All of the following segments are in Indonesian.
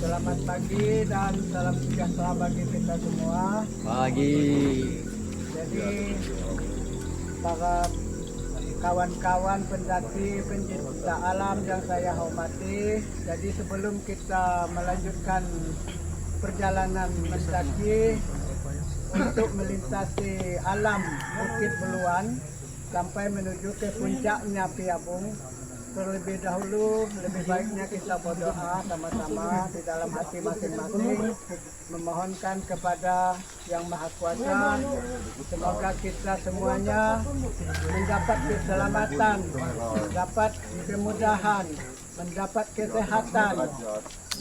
Selamat pagi dan salam sejahtera bagi kita semua. Pagi. Jadi para kawan-kawan pendaki pencinta alam yang saya hormati, jadi sebelum kita melanjutkan perjalanan mendaki untuk melintasi alam Bukit Beluan sampai menuju ke puncaknya Piabung, terlebih dahulu lebih baiknya kita berdoa sama-sama di dalam hati masing-masing, memohonkan kepada Yang Maha Kuasa semoga kita semuanya mendapat keselamatan, mendapat kemudahan, mendapat kesehatan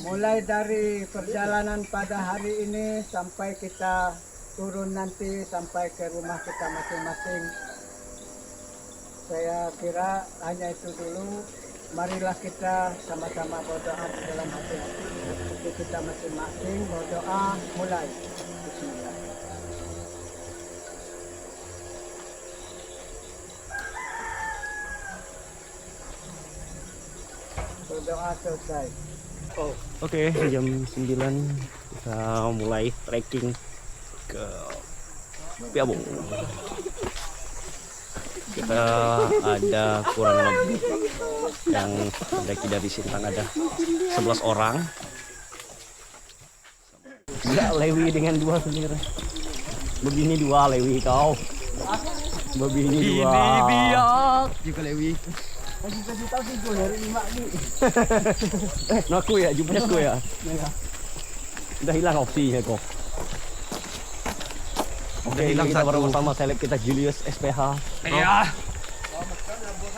mulai dari perjalanan pada hari ini sampai kita turun nanti sampai ke rumah kita masing-masing. Saya kira hanya itu dulu. Marilah kita sama-sama berdoa dalam hati kita masing-masing. Berdoa mulai. Bismillah. Berdoa selesai. Oke, jam 9 kita mulai trekking ke Piabung. Kita ada kurang lebih yang mendaki dari Sintang ada 11 orang. Enggak, Lewi dengan 2 sendiri. Begini 2 Lewi kau. Begini 2. Ini biak juga Lewi. Kasih tahu sih gue dari 5 nih. Ngaku ya, jumpa aku ya. Udah hilang opsinya kok. Oke, hilang kita satu. bersama seleb kita Julius SPH. Iya.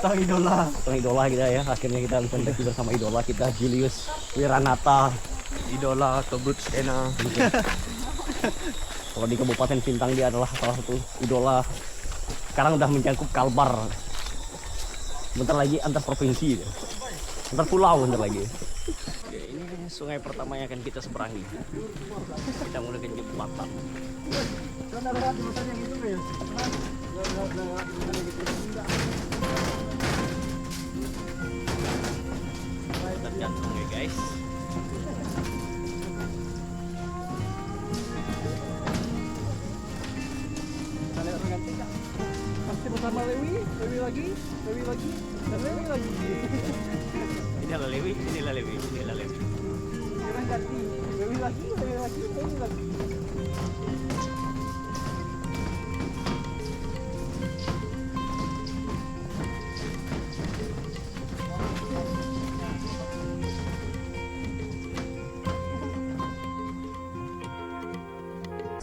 Sang idola kita ya. Akhirnya kita mendaki bersama idola kita Julius Wiranata. Idola kebut skena. Kalau di Kabupaten Sintang dia adalah salah satu idola. Sekarang udah mencakup Kalbar. Bentar lagi antar provinsi, antar pulau bentar lagi. Oke, ini sungai pertama yang akan kita seberangi. Kita menggunakan jembatan. Tergantung ya guys. Bersama Lewi lagi, dan Lewi lagi. Inilah Lewi, inilah Lewi, inilah Lewi. Sekarang ganti, Lewi lagi.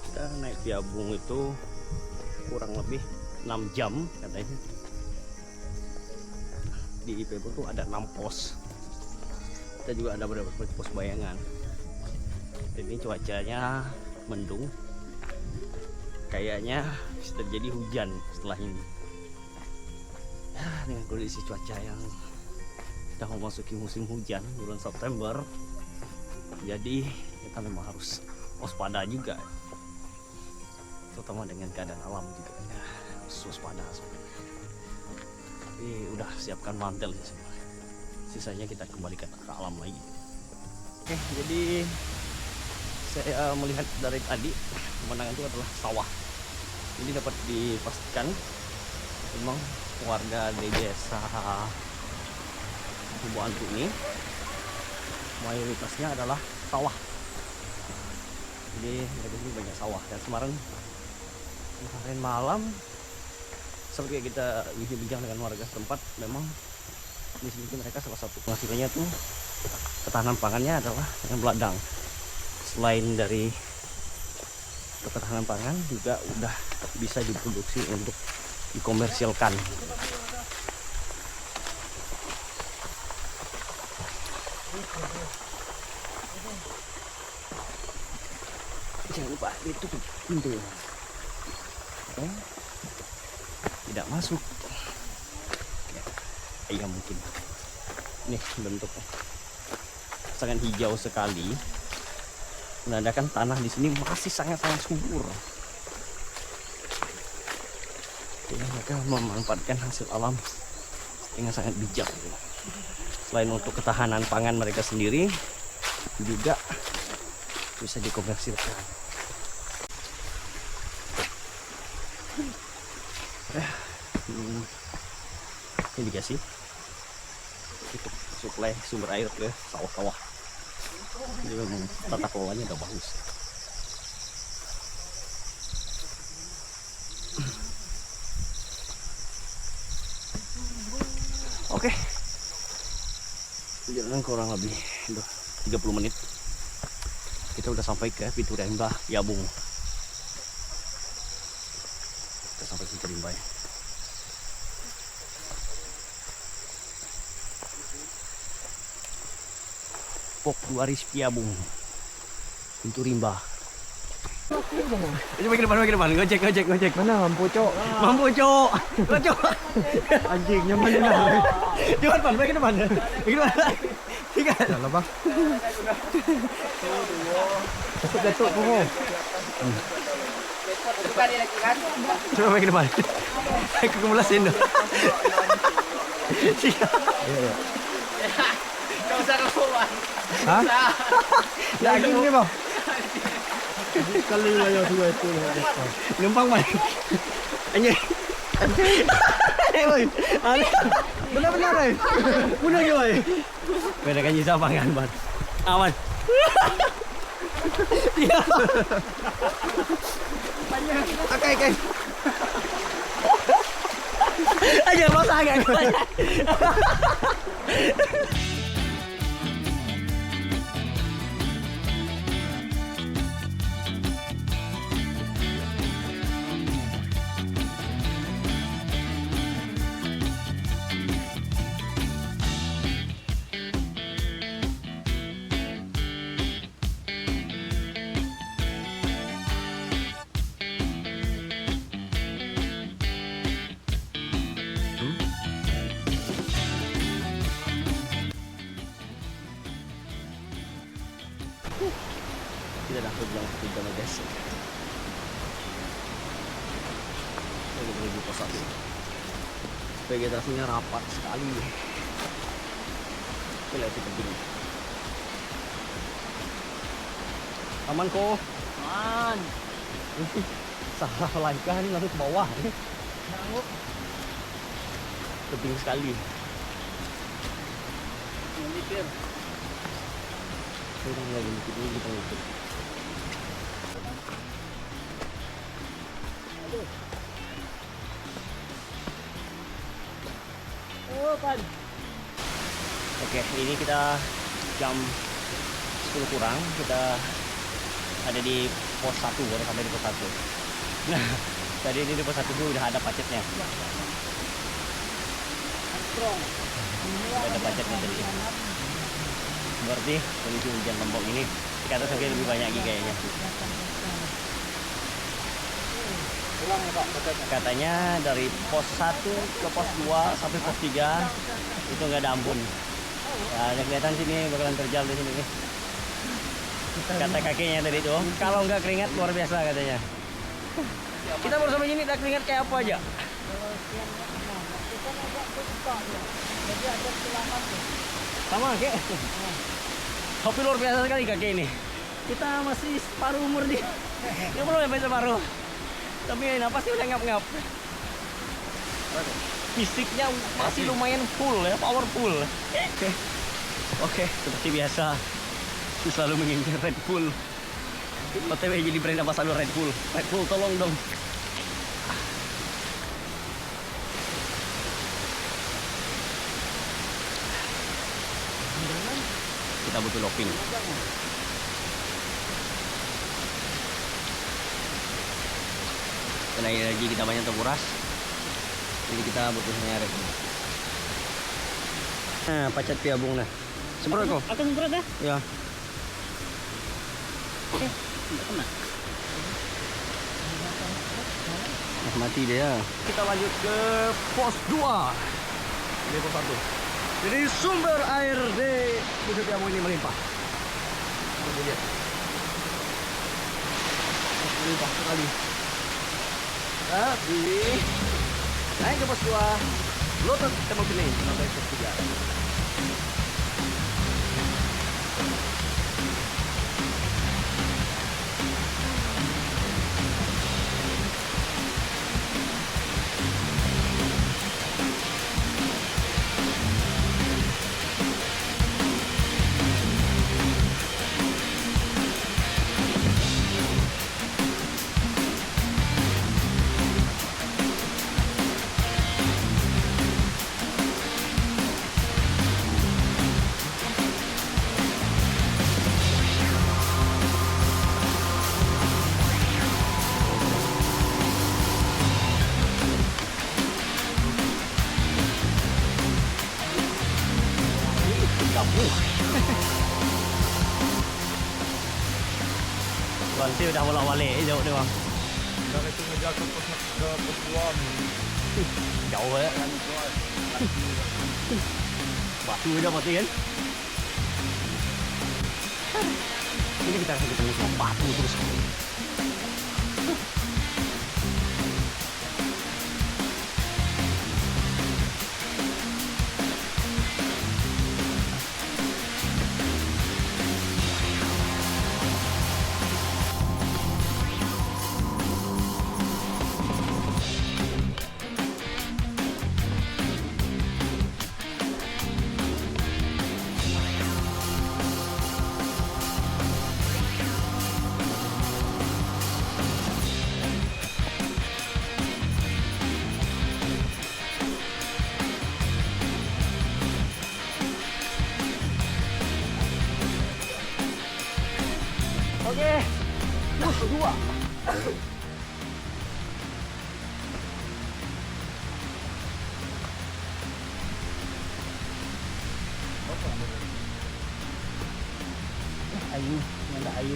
Kita naik Piabung itu kurang lebih 6 jam katanya. Di Piabung tuh ada 6 pos. Kita juga ada beberapa pos bayangan. Ini cuacanya mendung. Kayaknya bisa terjadi hujan setelah ini. Ya, dengan kondisi cuaca yang sudah memasuki musim hujan bulan September. Jadi kita memang harus waspada juga. Terutama dengan keadaan alam juga ya, harus waspada sebenarnya. Tapi udah siapkan mantel ya semua. Sisanya kita kembalikan ke alam lagi. Oke, jadi saya melihat dari tadi pemandangan itu adalah sawah. Jadi dapat dipastikan memang warga di desa Ibu Antu ini mayoritasnya adalah sawah. Jadi mereka ini banyak sawah. Dan kemarin malam seperti kita bincang dengan warga setempat, memang di sini mereka salah satu penghasilannya tuh ketahanan pangannya adalah dengan beladang. Selain dari ketahanan pangan juga udah bisa diproduksi untuk dikomersilkan. Jangan lupa ditutup pintu. Oke. Tidak masuk. Ya mungkin. Nih bentuknya sangat hijau sekali, menandakan tanah di sini masih sangat-sangat subur. Jadi mereka memanfaatkan hasil alam dengan sangat bijak. Selain untuk ketahanan pangan mereka sendiri, juga bisa dikomersilkan. Ini dikasih untuk suplai sumber air ke sawah-sawah. Jadi memang tata kelolanya udah bagus. Oke, perjalanan kurang lebih 30 menit. Kita udah sampai ke pintu rimba Yabung. Kita sampai pintu rimba ya. Pok 2 Rizky Yabung, pintu rimba. Coba ke depan, ngojek. Mana mampu cok? Mampu cok, cok. Anjing nyaman lah. Depan, ke depan. Tiga. Jalan bang. Datuk pungo. Coba ke depan. Aku kumulasin dong. Tiga. Kau usah keluar. Hah? Lagi ni bang. Kali lah yang dua itu. Numpang mana? Anjing. Oi, benar-benar eh. Benar ke oi? Beda kan jisa pangan, Bang. Aman. Iya. Oke. Aja masa agak. Kita dah berjalan ke Gunung guys. Kita menuju pos 1. Vegetasinya rapat sekali. Kita lihat di tebing. Aman kok? Aman. Salah langkah lalu ke bawah. Tebing sekali. Mikir. Kita lagi mikir ini kita mikir. Oke, ini kita jam 10 kurang, kita ada di pos 1, baru sampai di pos 1. Nah, tadi ini di pos 1 tuh udah ada pacetnya. Udah ada pacetnya tadi. Berarti menuju hujan Lombok ini ke atas mungkin lebih banyak lagi kayaknya. Katanya dari pos 1 ke pos 2 sampai pos 3 itu nggak ada ampun. Ya, ada kelihatan sini bakalan terjal di sini nih. Kata kakeknya tadi tuh, kalau nggak keringat luar biasa katanya. Kita baru sampai sini tak keringat kayak apa aja. Sama kek. Tapi luar biasa sekali kakek ini. Kita masih separuh umur dia. Nggak perlu sampai separuh. Tapi napasnya udah ngap-ngap. Fisiknya masih lumayan full ya, powerful. Oke, seperti biasa. Selalu mengincar Red Bull. OTW jadi brand ambassador Red Bull. Red Bull tolong dong. Kita butuh doping. Karena energi kita banyak terkuras, jadi kita butuh Red Bull. Nah, pacet piabung nah. Semprot kok. Aku semprot ya? Ya. Oke, tidak kena. Mati dia. Kita lanjut ke pos 2. Ini pos 1. Jadi sumber air di Bukit Piabung ini melimpah. Kita lihat. Melimpah sekali. Tapi naik ke pos 2. Lotus Tembok Bening sampai pos 3. Nanti udah bolak-balik jauh deh bang. Dari itu ngejar ke pos 2 nih. Jauh ya. Batu aja mati kan. Ini kita akan ketemu sama batu terus. Oke, pos 2. Ayu, ada Ayu.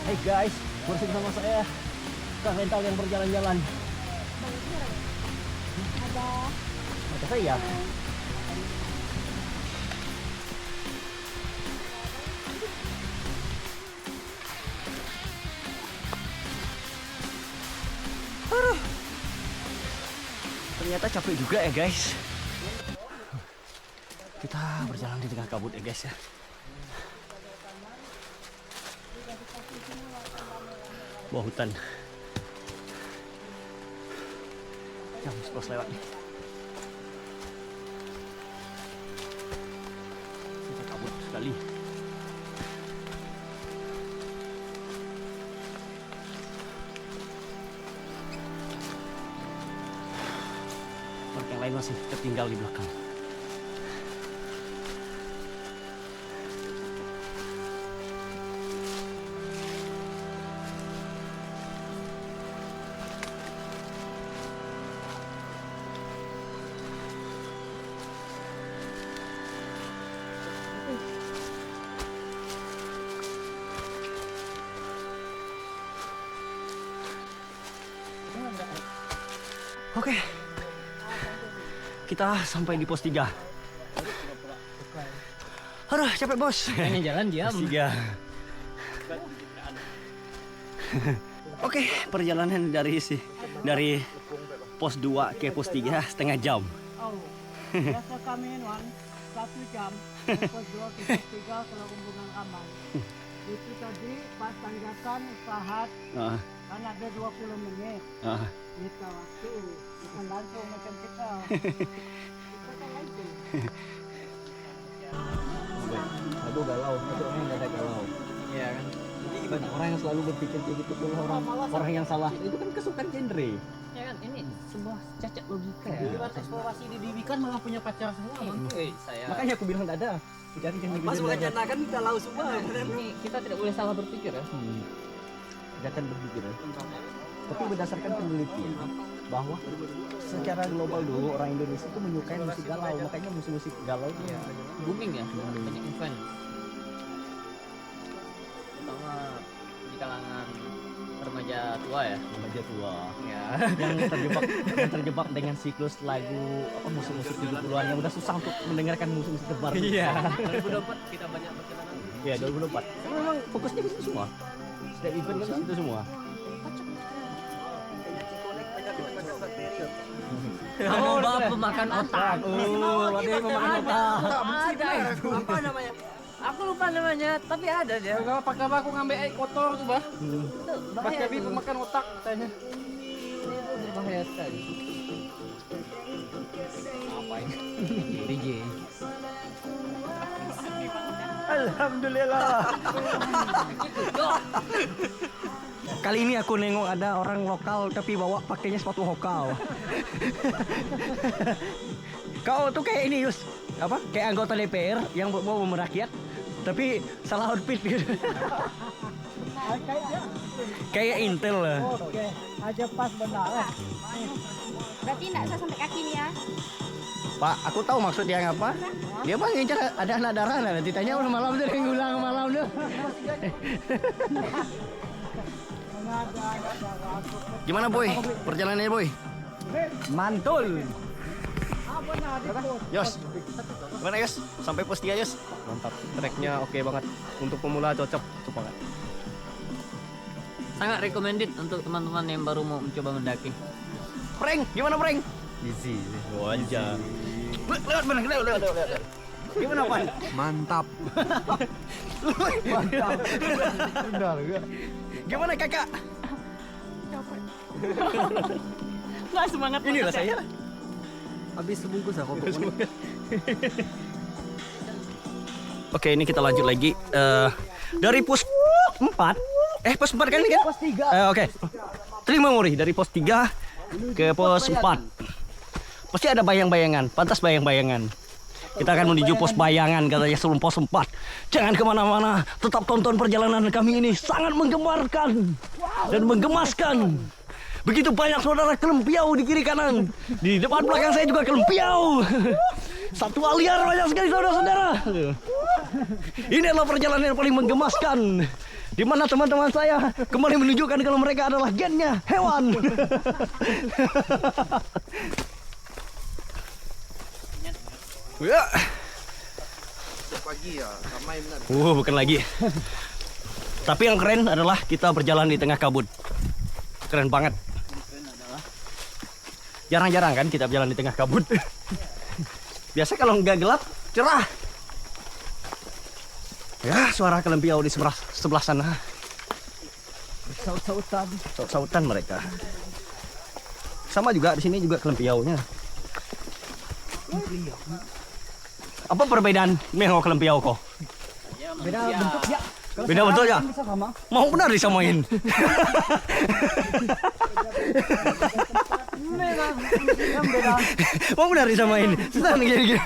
Hai guys, bersama saya Kak Rental yang berjalan-jalan. Ada saya. Aduh. Ternyata capek juga ya guys. Kita berjalan di tengah kabut ya guys ya. Bawah hutan. Jam 11 lewat nih. Kita kabut sekali. Truk yang lain masih tertinggal di belakang. Oke. Kita sampai di pos 3. Aduh, capek bos. Ini jalan jam. Pos 3. Oke, perjalanan dari pos 2 ke pos 3 setengah jam. Oh, biasa kami 1 jam. Pos 2 ke pos 3 kalau hubungan aman. Itu tadi pas tanjakan istirahat kan ada 20 menit. Kita waktu bukan langsung macam kita. Kita kan lagi. Aku galau, itu orang yang ada galau. Iya kan. Jadi banyak orang yang selalu berpikir kayak gitu tuh orang yang salah. Itu kan kesukaan genre. Ya kan, ini sebuah cacat logika ya. Jadi waktu eksplorasi di Diwi kan malah punya pacar semua. Saya Makanya aku bilang tidak ada. Jadi yang Pas wacana kan galau semua. ini kita tidak boleh salah berpikir ya. Jangan berpikir. Tapi berdasarkan penelitian bahwa secara global dulu orang Indonesia itu menyukai musik galau, makanya musik-musik galau itu Booming ya, banyak event. Terutama di kalangan remaja tua ya. remaja tua Ya. yang terjebak dengan siklus lagu apa musik-musik 70-an yang udah susah untuk mendengarkan musik-musik terbaru. Iya. 2024 kita banyak perjalanan. Iya, 2024. Karena memang fokusnya ke situ semua. Setiap event kan ke situ semua. Kamu bawa pemakan otak. Ada yang memakan otak. Ada. Apa namanya? Aku lupa namanya, tapi ada dia. Enggak pakai aku ngambil air kotor tuh, Bah. Pas Bahaya Gabi tuh. pemakan otak katanya. Itu berbahaya sekali. Apa ini? DJ. Alhamdulillah. Kali ini aku nengok ada orang lokal tapi bawa pakainya sepatu hokal. Kau tuh kayak ini Yus, apa? Kayak anggota DPR yang mau merakyat tapi salah outfit gitu. Kayak Intel lah. Oke, aja pas benar. Berarti enggak usah sampai kaki nih ya. Pak, aku tahu maksud dia apa. Dia mah ngincar ada anak darah, nah ditanya udah malam tuh, ngulang malam tuh. Gimana boy? Perjalanannya boy? Mantul. Yos, gimana Yos? Sampai pos 3 Yos? Mantap. Treknya oke banget. Untuk pemula cocok banget. Sangat recommended untuk teman-teman yang baru mau mencoba mendaki. Prank, gimana prank? Easy. Wajah. Lewat mana? Lewat. Gimana Pan? Mantap. Gimana kakak? Nggak semangat Inilah saya. Habis sebungkus aku. Oke, ini kita lanjut lagi dari pos 4. Pos 4 kan ini kan? Pos 3. Oke. Terima memori dari pos 3 ke pos 4. Pasti ada bayang-bayangan, pantas bayang-bayangan. Kita akan menuju pos bayangan katanya sebelum pos 4. Jangan kemana-mana, tetap tonton perjalanan kami ini sangat menggemarkan dan menggemaskan. Begitu banyak saudara kelempiau di kiri kanan. Di depan belakang saya juga kelempiau. Satwa liar banyak sekali saudara-saudara. Ini adalah perjalanan yang paling menggemaskan, di mana teman-teman saya kembali menunjukkan kalau mereka adalah gennya hewan. Ya. Pagi ya, ramai benar. Bukan lagi. Tapi yang keren adalah kita berjalan di tengah kabut. Keren banget. Jarang-jarang kan kita berjalan di tengah kabut. Biasa kalau nggak gelap, cerah. Ya, suara kelempiau di sebelah sana. Saut-sautan mereka. Sama juga di sini juga kelempiaunya. Apa perbedaan mengo kelempiau kok? Beda bentuk ya. Beda bentuk ya? Bisa sama. Mau benar disamain. Mau benar disamain. Susah nih gini.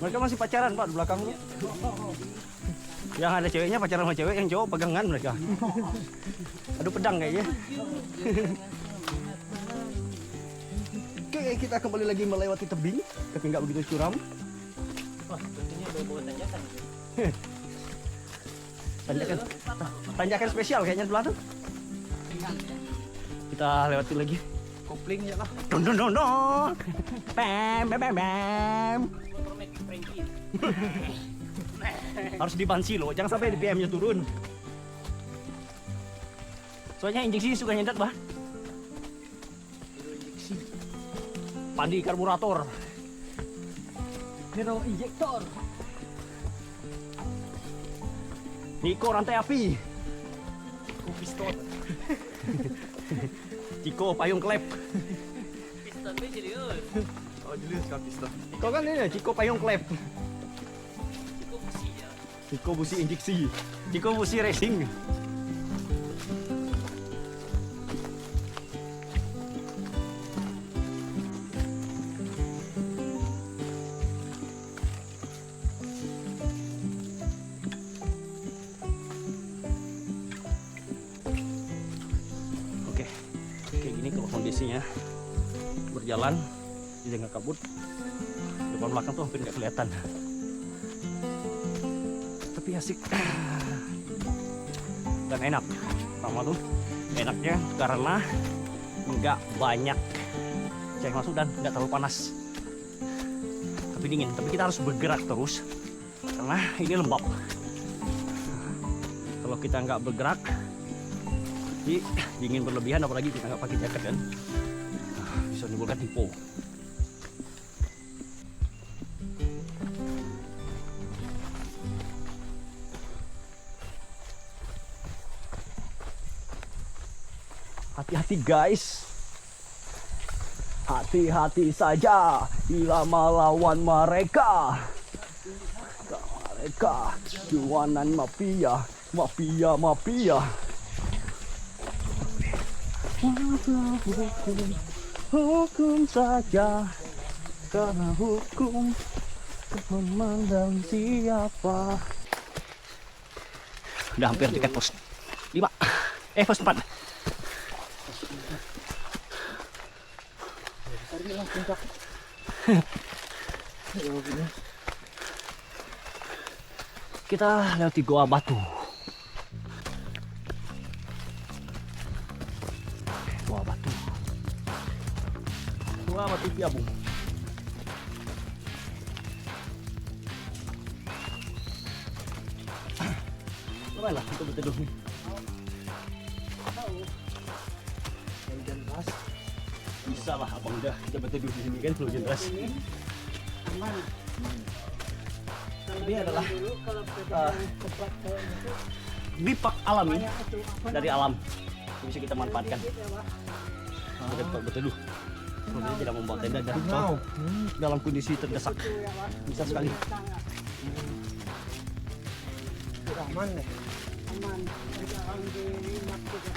Mereka masih pacaran Pak di belakangnya. Yang ada ceweknya pacaran sama cewek, yang cowok pegangan mereka. Aduh pedang kayaknya. Oke, kita kembali lagi melewati tebing, tapi nggak begitu curam. Tanjakan spesial kayaknya sebelah tuh. Kita lewati lagi. Koplingnya lah. Don don don don. Bam bam bam bam. Harus dibansi loh, jangan sampai BPM-nya turun. Soalnya injeksi suka nyendat bah. Pandi karburator. Hero injektor. Niko rantai api. Pistol. Ciko payung klep. Piston be jadi Oh, jelas kan pistol. Kau kan ini Ciko payung klep. Ciko busi injeksi. Ciko busi racing. Oke, kayak gini kalau kondisinya berjalan di tengah kabut, depan belakang tuh hampir nggak kelihatan. Tapi asik dan enak. Sama tuh enaknya karena nggak banyak cahaya masuk dan nggak terlalu panas, tapi dingin. Tapi kita harus bergerak terus karena ini lembab. Kalau kita nggak bergerak, jadi dingin berlebihan, apalagi kita nggak pakai jaket kan, bisa menimbulkan hipo. Hati-hati guys, hati-hati saja bila melawan mereka. Mereka jualan mafia. Hukum saja, karena hukum memandang siapa. Udah hampir dekat pos 5. Pos 4. Kita lewati Goa Batu. Goa Batu. Goa Batu Piabung. Lumayan lah untuk berteduh nih. Hujan deras. Bisa lah abang, udah kita berteduh di sini kan hujan deras. Aman. Ini adalah Dulu kalau perjalanan cepat kayak gitu, bipak alami banyak itu apa dari alam yang bisa kita manfaatkan namanya, ya, Pak? untuk tempat berteduh. Kemudian tidak membawa tenda dan dalam kondisi terdesak Itu ya, Pak. bisa sekali. Sangat Aman nih. aman. Jangan dilihat juga.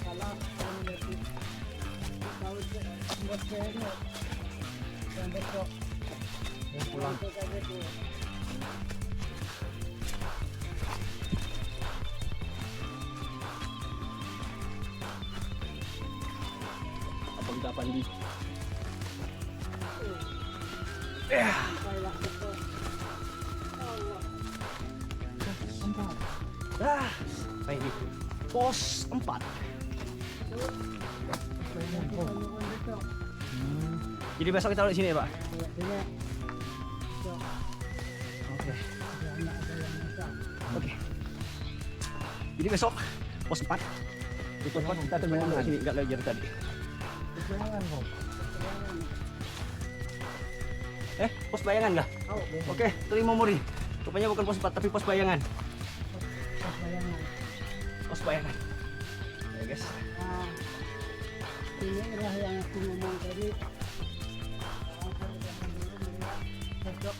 Kalau melihat tahu buat kayaknya yang besok pulang ke gitu. Apa kita pandi? Baiklah, betul. Allah. Apa ini? Pos 4. Jadi besok kita taruh di sini ya, Pak? Oke. Oke. Jadi besok pos 4. Di pos 4 kita terminal di sini, enggak lagi dari tadi. Pos bayangan nggak? Oke, terima Muri. Rupanya bukan pos 4 tapi pos bayangan. Pos bayangan. Ya guys. Nah, ini adalah yang aku ngomong tadi. Besok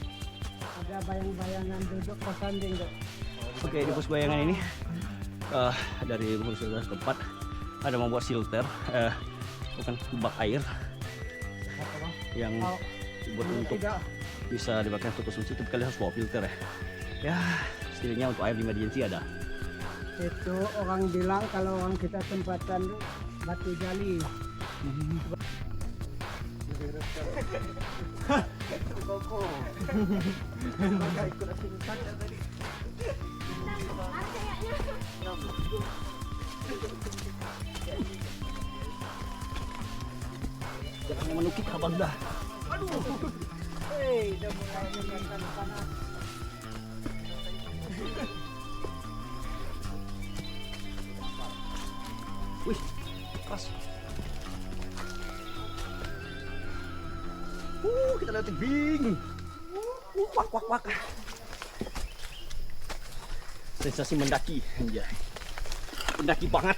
ada bayang-bayangan duduk kosan dinggo. Oke, di pos bayangan ini dari pengurus tempat ada membuat filter, bukan bak air yang dibuat untuk bisa dipakai untuk konsumsi, tapi kalian harus bawa filter ya. Ya, setidaknya untuk air di emergency ada. Itu orang bilang kalau orang kita tempatan tuh batu jali. Jangan menukik abang dah. Hei, udah mulai meningkatkan panas. Wih, keras. Kita lihat tebing. Wak wak wak. Sensasi mendaki, anjay. Mendaki banget.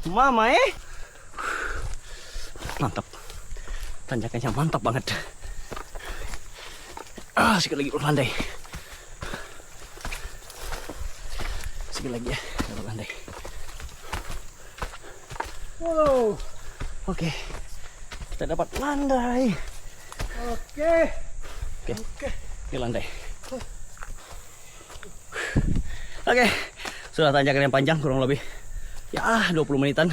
Mama mantap, tanjakannya mantap banget. Sekali lagi landai, sekali lagi ya landai. Wow, Oke, kita dapat landai. oke. Ini landai. Oke, sudah tanjakan yang panjang kurang lebih ya 20 menitan.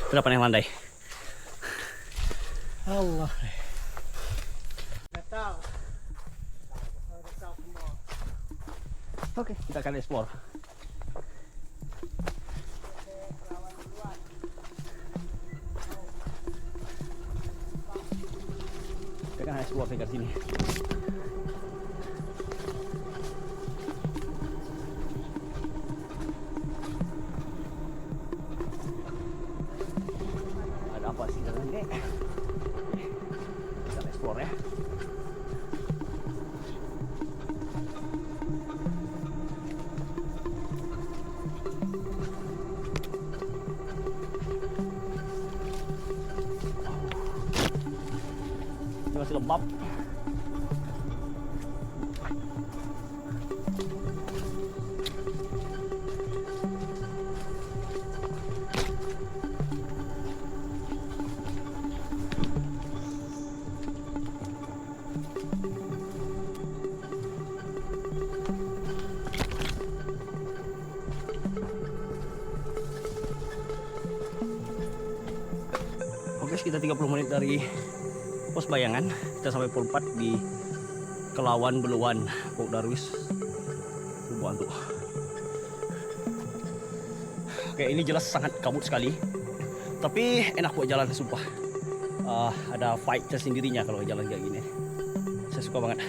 Berapa yang landai? Allah. Nggak tahu. Nggak tahu semua. Oke, kita akan explore. Kita akan explore dekat sini. Ada apa sih dalam ini? Kita explore ya. Ini masih lembab. kita 30 menit dari pos bayangan. Kita sampai pol 4 di Kelawan Beluan, Pok Darwis, Buantu. Oke, ini jelas sangat kabut sekali, tapi enak buat jalan, sumpah. Ada fight tersendirinya kalau jalan kayak gini. Saya suka banget,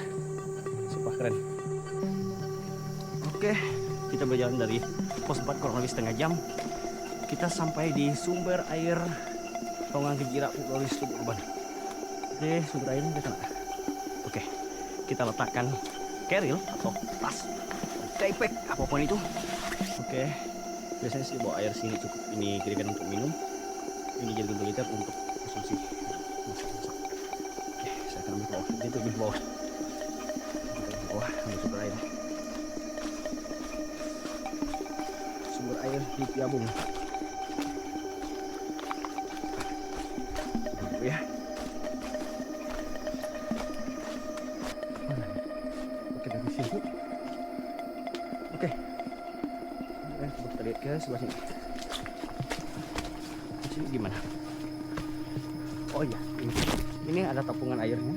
sumpah keren. Oke, kita berjalan dari pos 4 kurang lebih setengah jam. Kita sampai di sumber air Tongang Kejira, Pok Darwis, Lubuk Urban. Oke, sumber airnya di sana. Oke, kita letakkan keril atau tas, kaypek, apapun itu. Oke, biasanya sih bawa air sini cukup. Ini kirikan untuk minum, ini jadi 2 liter untuk konsumsi masak. Oke, saya akan ambil bawah. Dia tuh di bawah. Kita di bawah ambil sumber air. Sumber air di Piabung. Ya. Oke, dari sini. Oke. Coba kita lihat ke sebelah sini. Sini gimana? Oh iya, ini ada tapungan airnya.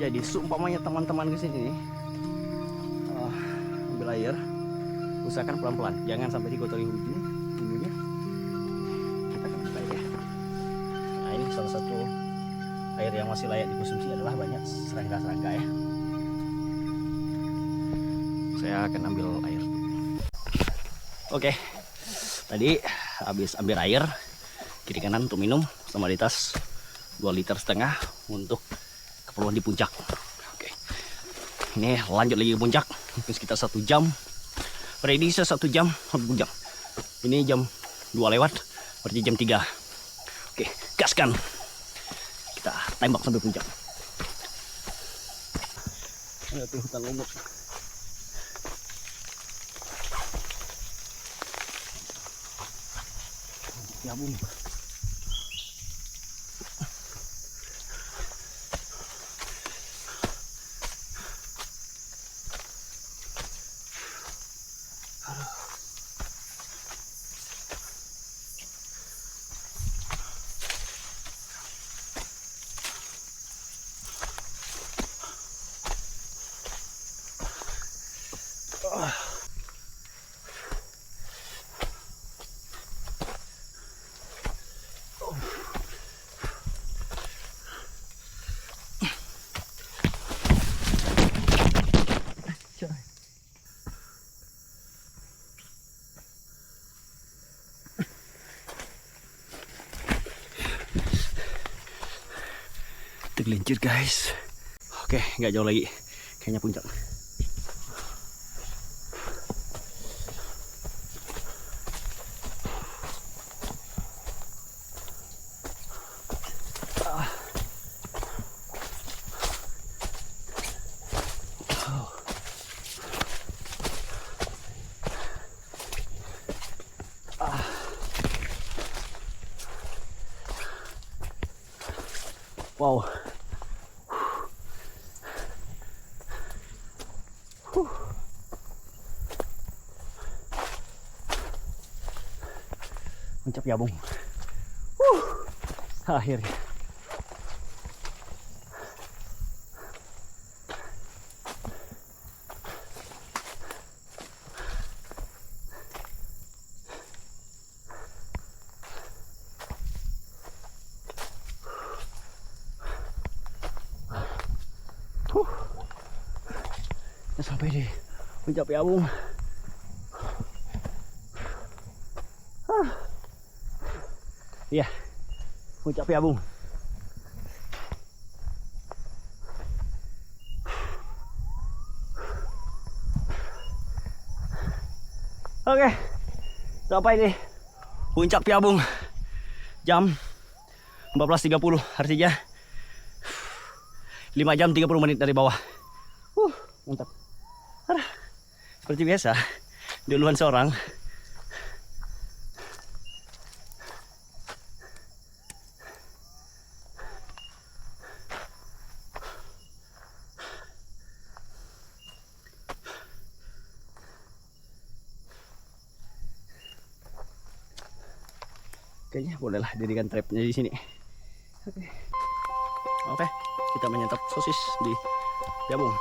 Jadi seumpamanya teman-teman ke sini ambil air, usahakan pelan-pelan, jangan sampai dikotori ujungnya. Kita akan ambil air ya. Nah, ini salah satu air yang masih layak dikonsumsi adalah banyak serangga-serangga ya. Saya akan ambil air. Oke, tadi habis ambil air kiri kanan untuk minum, sama di tas 2,5 liter untuk keperluan di puncak. Oke, ini lanjut lagi ke puncak. Mungkin sekitar 1 jam. Prediksi 1 jam puncak. Ini jam 2 lewat, berarti jam 3. Oke, gaskan. Kita tembak sampai puncak. Ada tuh hutan lombok. Ya bung. Tergelincir guys. Oke, nggak jauh lagi, kayaknya puncak. Wow. Puncak Piabung. Akhirnya. Kita sampai di Puncak Piabung. Iya, Puncak Piabung. Oke, sampai di Puncak Piabung jam 14.30, artinya 5 jam 30 menit dari bawah. Mantap. Seperti biasa, duluan seorang. Kayaknya bolehlah dirikan trapnya di sini. Oke. Oke, kita menyantap sosis di Biabung.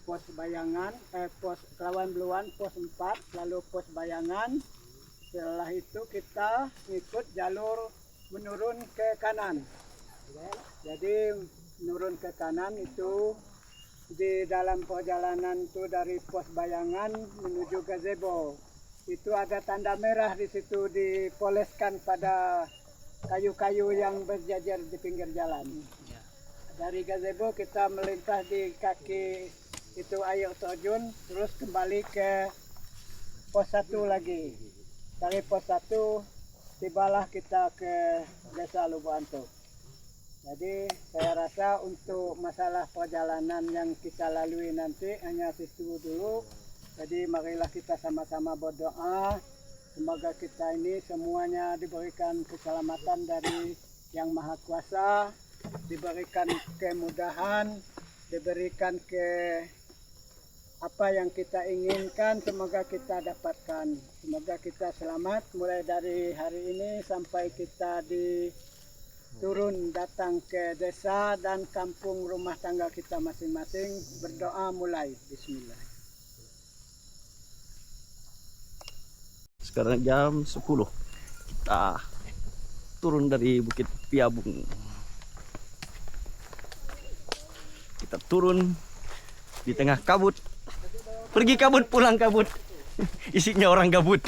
Pos Bayangan, pos Kelawan Beluan, pos 4, lalu pos Bayangan. Setelah itu kita ikut jalur menurun ke kanan. Jadi menurun ke kanan itu di dalam perjalanan itu dari pos Bayangan menuju gazebo. Itu ada tanda merah di situ dipoleskan pada kayu-kayu yang berjajar di pinggir jalan. Dari gazebo kita melintas di kaki itu air terjun, terus kembali ke pos 1 lagi. Dari pos 1 tibalah kita ke Desa Lubanto. Jadi saya rasa untuk masalah perjalanan yang kita lalui nanti hanya situ dulu. Jadi marilah kita sama-sama berdoa. Semoga kita ini semuanya diberikan keselamatan dari Yang Maha Kuasa, diberikan kemudahan, diberikan apa yang kita inginkan, semoga kita dapatkan. Semoga kita selamat mulai dari hari ini sampai kita turun datang ke desa dan kampung rumah tangga kita masing-masing. Berdoa mulai. Bismillah. Sekarang jam 10. Kita turun dari Bukit Piabung. Kita turun di tengah kabut. Pergi kabut, pulang kabut. Isinya orang gabut.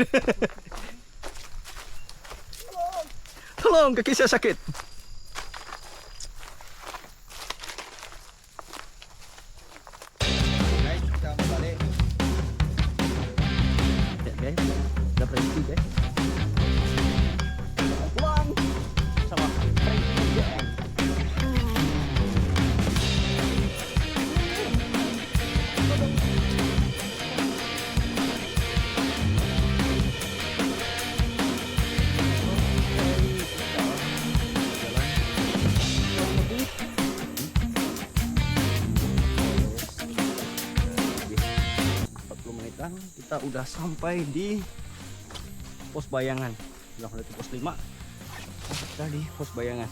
Tolong, kaki saya sakit. Guys, kita mau balik. Ya, guys. Udah prediksi, guys. Pulang sama presiden. Kita udah sampai di pos Bayangan. Udah di pos 5. Kita di pos Bayangan.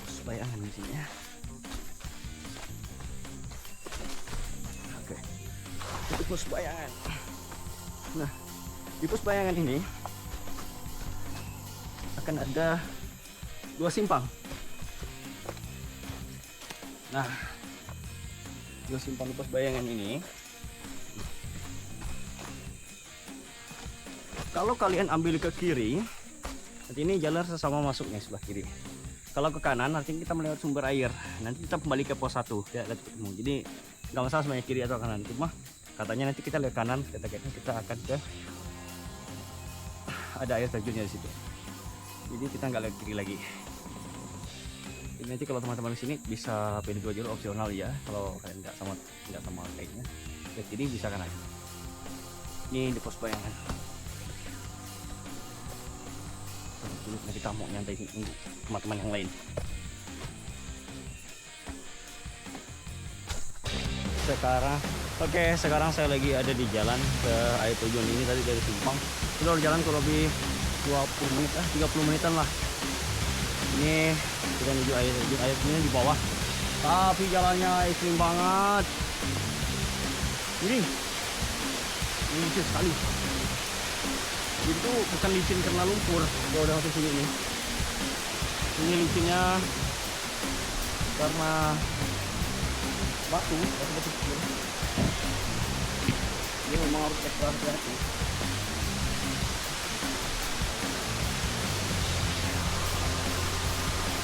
Pos Bayangan di sini ya. Oke. Itu pos Bayangan. Nah, di pos Bayangan ini akan ada 2 simpang. Nah, 2 simpang di pos Bayangan ini, kalau kalian ambil ke kiri, nanti ini jalur sesama masuknya sebelah kiri. Kalau ke kanan, nanti kita melewati sumber air. Nanti kita kembali ke pos 1 ya, ketemu. Jadi nggak masalah sebenarnya kiri atau kanan. Cuma katanya nanti kita lewat kanan, kita akan ke ada air terjunnya di situ. Jadi kita nggak lewat kiri lagi. Jadi nanti kalau teman-teman di sini bisa pilih 2 jalur opsional ya. Kalau kalian nggak sama kayaknya, jadi bisa kanan. Ini di pos Bayangan. Dulu kita mau nyantai teman-teman yang lain. Sekarang saya lagi ada di jalan ke air terjun ini. Tadi dari simpang kita udah jalan kurang lebih 20 menit 30 menitan lah. Ini kita menuju air terjun. Air terjunnya di bawah, tapi jalannya ekstrim banget. Ini licin sekali. Itu bukan licin karena lumpur. Kalau udah masuk sini nih, ini licinnya karena batu kecil. Ini memang harus ekstra hati-hati.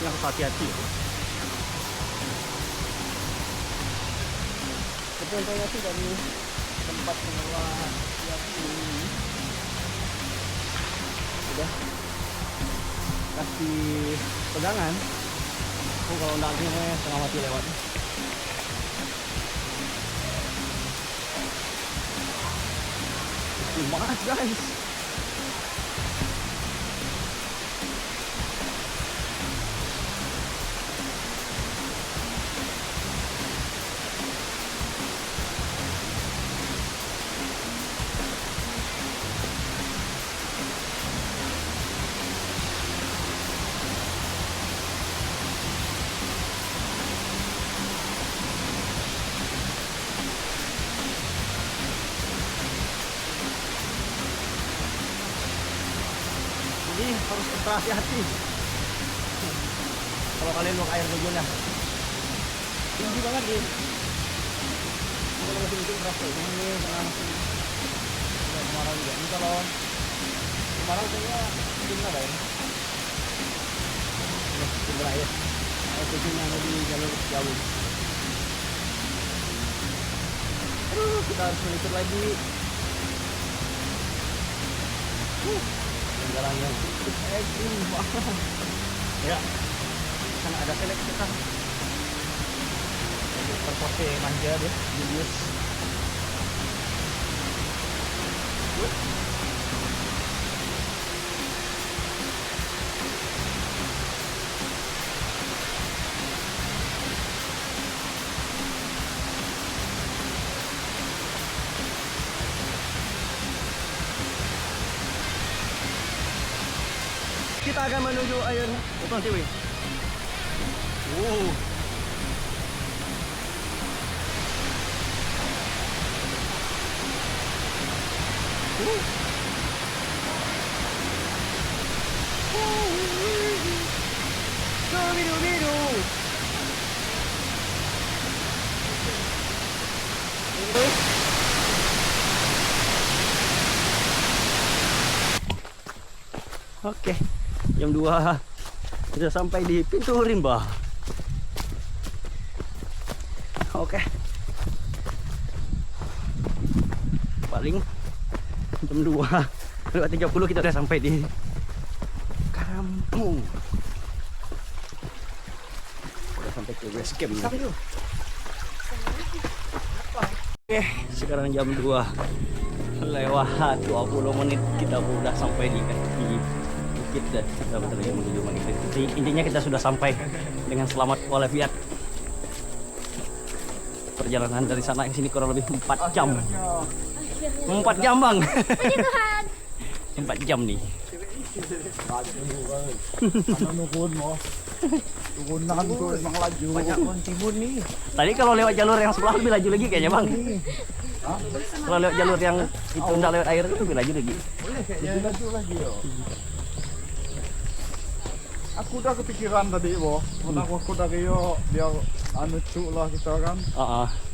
Ini harus hati-hati. Contohnya sih dari tempat pengelola ini udah kasih pegangan. Kalau nanti setengah mati lewat. Banget guys. Jadi harus ekstra hati-hati. Kalau kalian buang air terjun ya. Tinggi banget dia. Kalau masih itu berapa? Ini tengah masih. Udah kemarau juga. Ini kalau kemarau kayaknya tinggal ya. Tinggal air. Air terjun yang ada di jalur jauh. Aduh, kita harus melipir lagi. Jalan yang cukup ekstrim banget. Ya, sana ada seleksi kan. Terpose manja deh, Julius. Kita akan menuju air Utang Tiwi. Biru-biru. Oke, jam 2 sudah sampai di pintu rimba. Oke, paling jam 2:30 kita udah sampai di Karampung. Udah sampai ke base camp. Oke, sekarang jam 2 lewat 20 menit kita udah sampai di kaki bukit dan kita bentar lagi menuju maghrib. Intinya kita sudah sampai dengan selamat walafiat. Perjalanan dari sana ke sini kurang lebih 4 jam. 4 jam bang. 4 jam nih. Turunan tuh emang laju. Banyak kontimun nih. Tadi kalau lewat jalur yang sebelah lebih laju lagi kayaknya bang. Kalau lewat jalur yang itu nggak lewat air itu lebih laju lagi. Boleh kayaknya laju lagi yo. Aku udah kepikiran tadi, Bo. Aku dari yo biar anu cuk lah kita kan.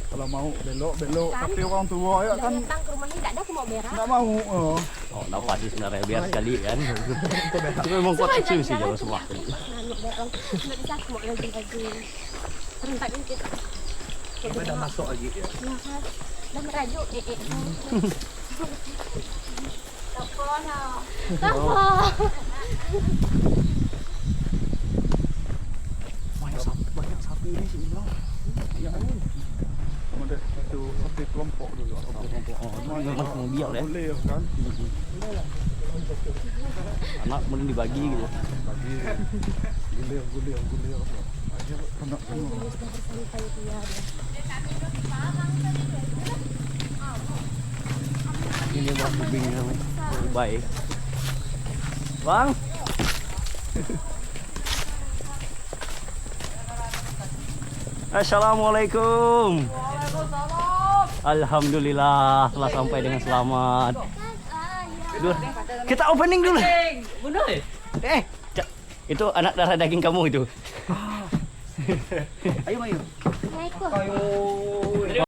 Kalau mau belok. Tapi orang tua ya kan datang ke rumahnya nggak ada, aku mau berak. nggak mau. Oh, dapat sih sebenarnya biar sekali kan. Itu memang kuat kecil sih jalur sebelah. Nah, nggak berak. Nggak bisa, aku mau lagi. Rentak dikit. Udah masuk lagi. Ya kan, udah merajuk. Telepon, Banyak sapi ini sih, Bro. Ya kan. Ada itu sapi kelompok dulu. Memang mau biar ya. Boleh kan? Anak mending dibagi gitu. Bagi gulir. Ayo anak semua. Ini bang kubing baik. Bang. Assalamualaikum. Alhamdulillah telah sampai dengan selamat. Duh, kita opening dulu. Bener ya? Itu anak darah daging kamu itu. Ayo. Assalamualaikum.